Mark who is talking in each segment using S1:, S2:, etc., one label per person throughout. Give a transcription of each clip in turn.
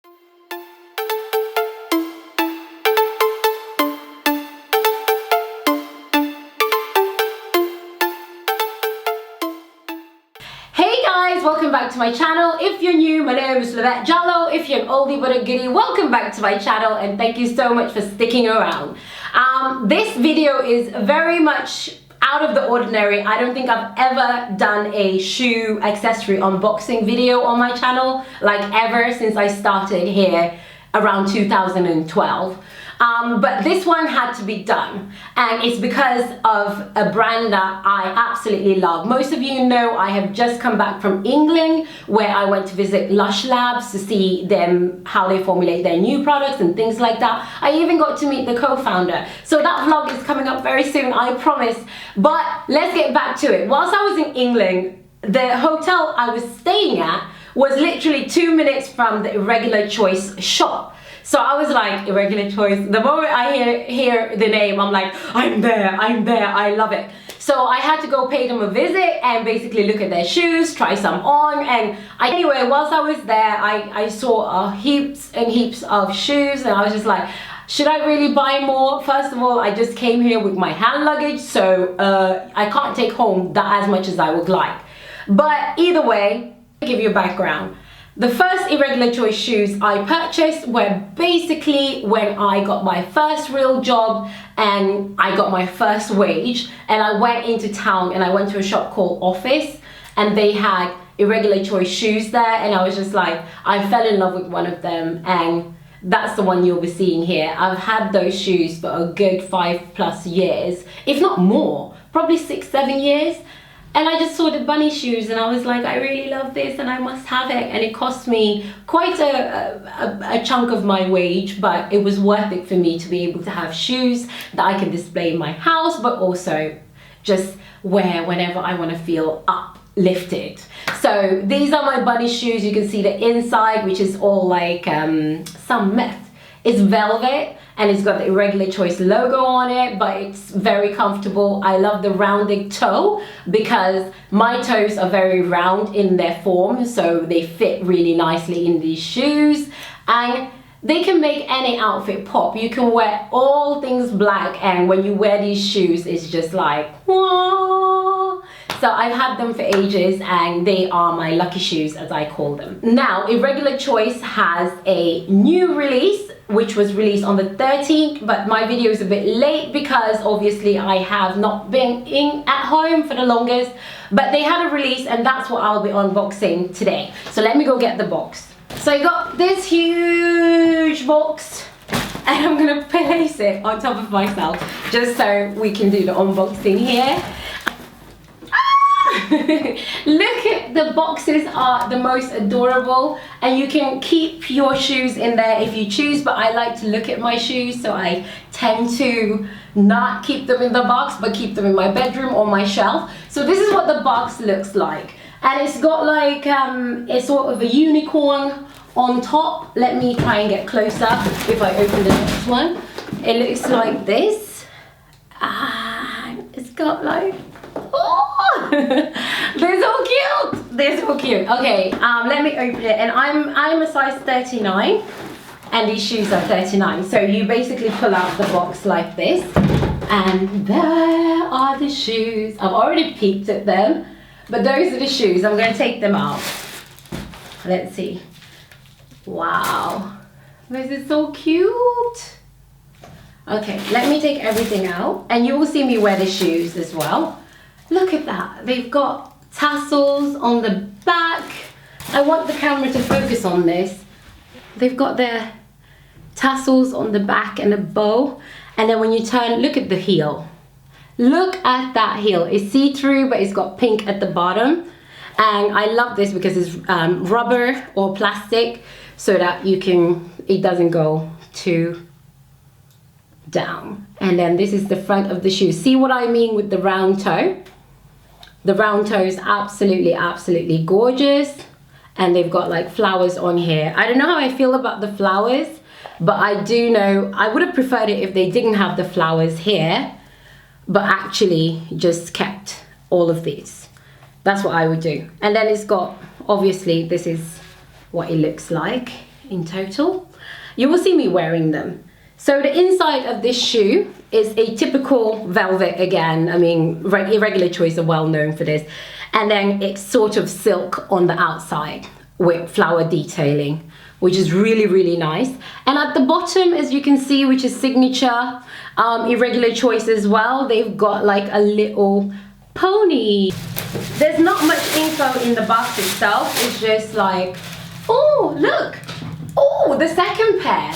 S1: Hey guys, welcome back to my channel. If you're new, my name is Lovelies. If you're an oldie but a goodie, welcome back to my channel and thank you so much for sticking around. This video is very much out of the ordinary. I don't think I've ever done a shoe accessory unboxing video on my channel, like ever since I started here around 2012. But this one had to be done, and it's because of a brand that I absolutely love. Most of you know I have just come back from England, where I went to visit Lush Labs to see them, how they formulate their new products and things like that. I even got to meet the co-founder. So that vlog is coming up very soon, I promise. But let's get back to it. Whilst I was in England, the hotel I was staying at was literally 2 minutes from the Irregular Choice shop. So I was like, Irregular Choice. The moment I hear the name, I'm like, I'm there, I love it. So I had to go pay them a visit and basically look at their shoes, try some on. And anyway, whilst I was there, I saw heaps and heaps of shoes, and I was just like, should I really buy more? First of all, I just came here with my hand luggage, so I can't take home that as much as I would like. But either way, I'll give you a background. The first Irregular Choice shoes I purchased were basically when I got my first real job and I got my first wage, and I went into town and I went to a shop called Office, and they had Irregular Choice shoes there, and I was just like, I fell in love with one of them, and that's the one you'll be seeing here. I've had those shoes for a good 5+ years, if not more, probably 6-7 years. And I just saw the bunny shoes and I was like, I really love this and I must have it. And it cost me quite a chunk of my wage, but it was worth it for me to be able to have shoes that I can display in my house, but also just wear whenever I want to feel uplifted. So these are my bunny shoes. You can see the inside, which is all like some meth. It's velvet. And it's got the Irregular Choice logo on it, but it's very comfortable. I love the rounded toe because my toes are very round in their form, so they fit really nicely in these shoes. And they can make any outfit pop. You can wear all things black, and when you wear these shoes, it's just like, whoa. So I've had them for ages and they are my lucky shoes, as I call them. Now, Irregular Choice has a new release, which was released on the 13th, but my video is a bit late because obviously I have not been at home for the longest, but they had a release and that's what I'll be unboxing today. So let me go get the box. So I got this huge box and I'm gonna place it on top of myself just so we can do the unboxing here. Look at the boxes, are the most adorable, and you can keep your shoes in there if you choose, but I like to look at my shoes, so I tend to not keep them in the box but keep them in my bedroom or my shelf. So this is what the box looks like, and it's got like a sort of a unicorn on top. Let me try and get closer if I open the next one. It looks like this, and it's got like, oh, they're so cute. They're so cute. Okay, let me open it. And I'm a size 39, and these shoes are 39. So you basically pull out the box like this, and there are the shoes. I've already peeked at them, but those are the shoes. I'm going to take them out. Let's see. Wow, this is so cute. Okay, let me take everything out, and you will see me wear the shoes as well. Look at that. They've got tassels on the back. I want the camera to focus on this. They've got their tassels on the back and a bow. And then when you turn, look at the heel. Look at that heel. It's see-through, but it's got pink at the bottom. And I love this because it's rubber or plastic, so that it doesn't go too down. And then this is the front of the shoe. See what I mean with the round toe? The round toe is absolutely, absolutely gorgeous. And they've got like flowers on here. I don't know how I feel about the flowers, but I do know I would have preferred it if they didn't have the flowers here, but actually just kept all of these. That's what I would do. And then it's got, obviously, this is what it looks like. in total. You will see me wearing them. So the inside of this shoe is a typical velvet again. I mean, Irregular Choice are well known for this. And then it's sort of silk on the outside with flower detailing, which is really, really nice. And at the bottom, as you can see, which is signature Irregular Choice as well, they've got like a little pony. There's not much info in the box itself. It's just like, oh, look. Oh, the second pair.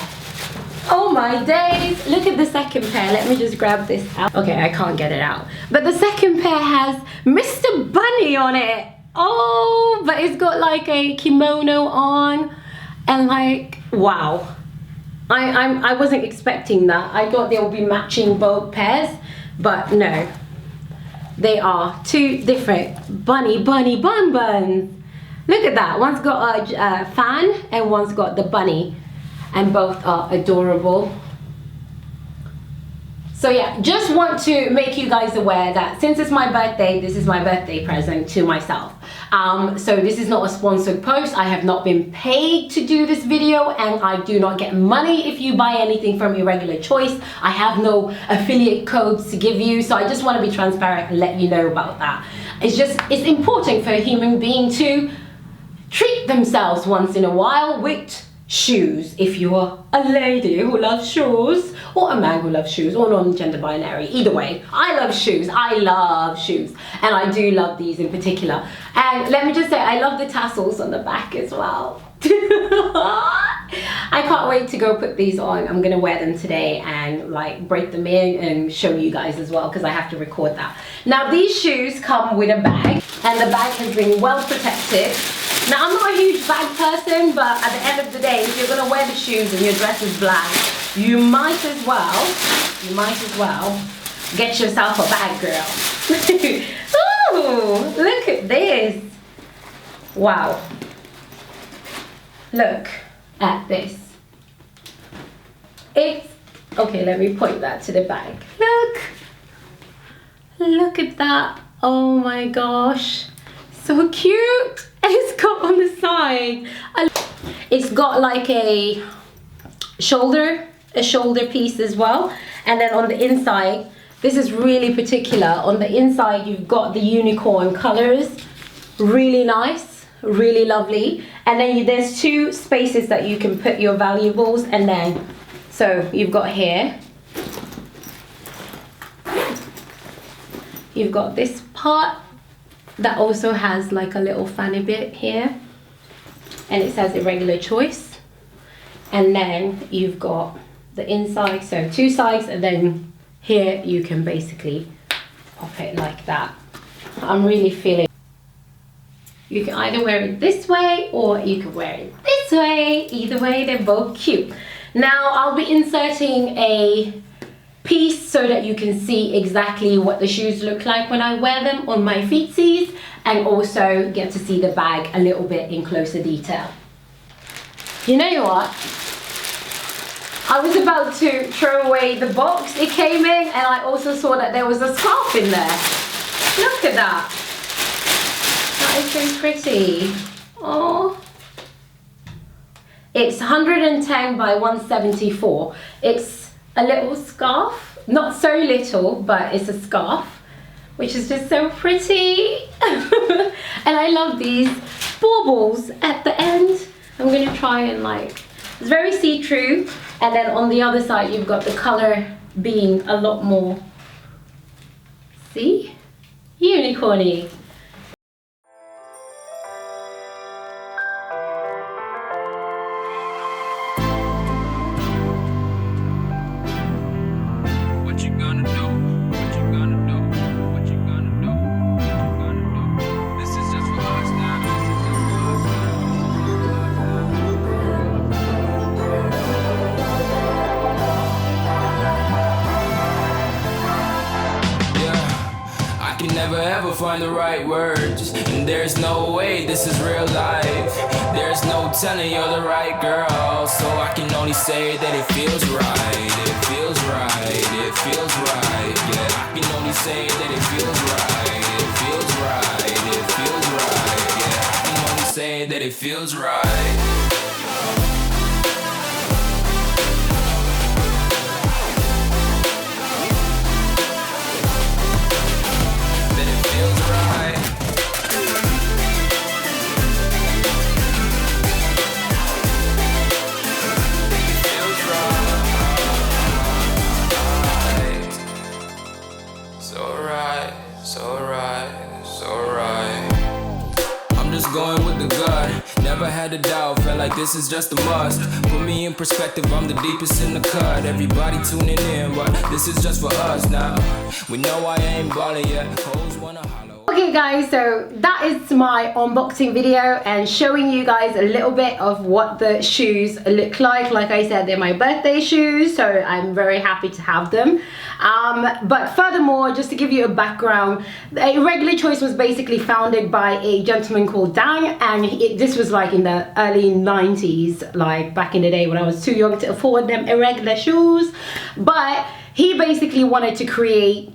S1: Oh my days, look at the second pair. Let me just grab this out. Okay, I can't get it out. But the second pair has Mr. Bunny on it. Oh, but it's got like a kimono on and like, wow. I wasn't expecting that. I thought they would be matching both pairs, but no. They are two different bunny bun buns. Look at that, one's got a fan and one's got the bunny. And both are adorable. So yeah, just want to make you guys aware that since it's my birthday, this is my birthday present to myself. So this is not a sponsored post. I have not been paid to do this video, and I do not get money if you buy anything from Irregular Choice. I have no affiliate codes to give you, so I just want to be transparent and let you know about that. It's important for a human being to treat themselves once in a while with shoes, if you're a lady who loves shoes, or a man who loves shoes, or non-gender binary. Either way, I love shoes. I love shoes, and I do love these in particular. And let me just say, I love the tassels on the back as well. I can't wait to go put these on. I'm gonna wear them today and like break them in and show you guys as well, because I have to record that. Now these shoes come with a bag, and the bag has been well protected. Now, I'm not a huge bag person, but at the end of the day, if you're gonna wear the shoes and your dress is black, you might as well get yourself a bag, girl. Ooh, look at this. Wow. Look at this. It's, okay, let me point that to the bag. Look at that. Oh my gosh. So cute. And it's got on the side, it's got like a shoulder piece as well. And then on the inside, this is really particular. On the inside, you've got the unicorn colors. Really nice, really lovely. And then there's two spaces that you can put your valuables. And then, so you've got here, you've got this part that also has like a little fanny bit here, and it says Irregular Choice. And then you've got the inside, so two sides, and then here you can basically pop it like that. I'm really feeling, you can either wear it this way or you can wear it this way. Either way, they're both cute. Now I'll be inserting a piece so that you can see exactly what the shoes look like when I wear them on my feetsies, and also get to see the bag a little bit in closer detail. You know what? I was about to throw away the box it came in, and I also saw that there was a scarf in there. Look at that. That is so pretty. Oh. It's 110 by 174. It's a little scarf, not so little, but it's a scarf, which is just so pretty. And I love these baubles at the end. I'm gonna try and like, it's very see-through, and then on the other side you've got the color being a lot more, see, unicorny.
S2: Never ever find the right words, and there's no way this is real life. There's no telling you're the right girl, so I can only say that it feels right. It feels right, it feels right. Yeah, I can only say that it feels right. It feels right, it feels right. Yeah, I can only say that it feels right. this is just a must. Put me in perspective, I'm the deepest in the cut. Everybody tuning in, but this is just for us now. We know I ain't ballin' yet, hoes wanna holler.
S1: Okay guys, so that is my unboxing video and showing you guys a little bit of what the shoes look like. Like I said, they're my birthday shoes, so I'm very happy to have them. But furthermore, just to give you a background, Irregular Choice was basically founded by a gentleman called Dan, and this was like in the early 90s, like back in the day when I was too young to afford them irregular shoes. But he basically wanted to create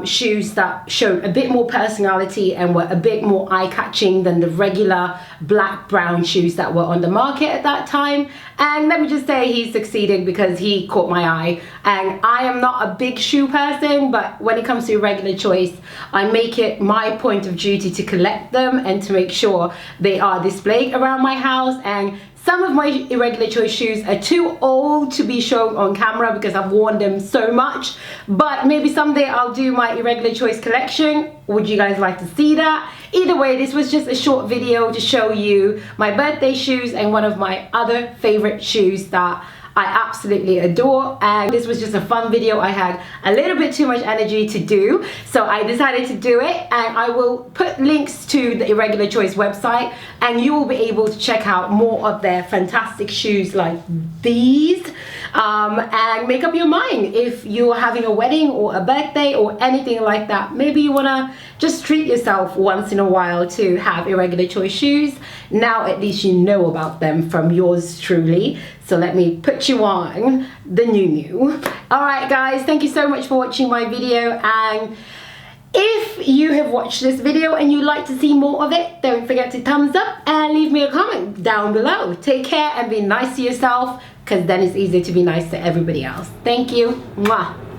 S1: shoes that showed a bit more personality and were a bit more eye-catching than the regular black-brown shoes that were on the market at that time. And let me just say he succeeded because he caught my eye. And I am not a big shoe person, but when it comes to Irregular Choice, I make it my point of duty to collect them and to make sure they are displayed around my house. And some of my Irregular Choice shoes are too old to be shown on camera because I've worn them so much. But maybe someday I'll do my Irregular Choice collection. Would you guys like to see that? Either way, this was just a short video to show you my birthday shoes and one of my other favorite shoes that I absolutely adore. And this was just a fun video. I had a little bit too much energy to do, so I decided to do it, and I will put links to the Irregular Choice website and you will be able to check out more of their fantastic shoes like these, and make up your mind if you're having a wedding or a birthday or anything like that. Maybe you want to just treat yourself once in a while to have Irregular Choice shoes. Now at least you know about them from yours truly. So let me put you on the new. Alright guys, thank you so much for watching my video, and if you have watched this video and you'd like to see more of it, don't forget to thumbs up and leave me a comment down below. Take care and be nice to yourself, because then it's easier to be nice to everybody else. Thank you. Mwah.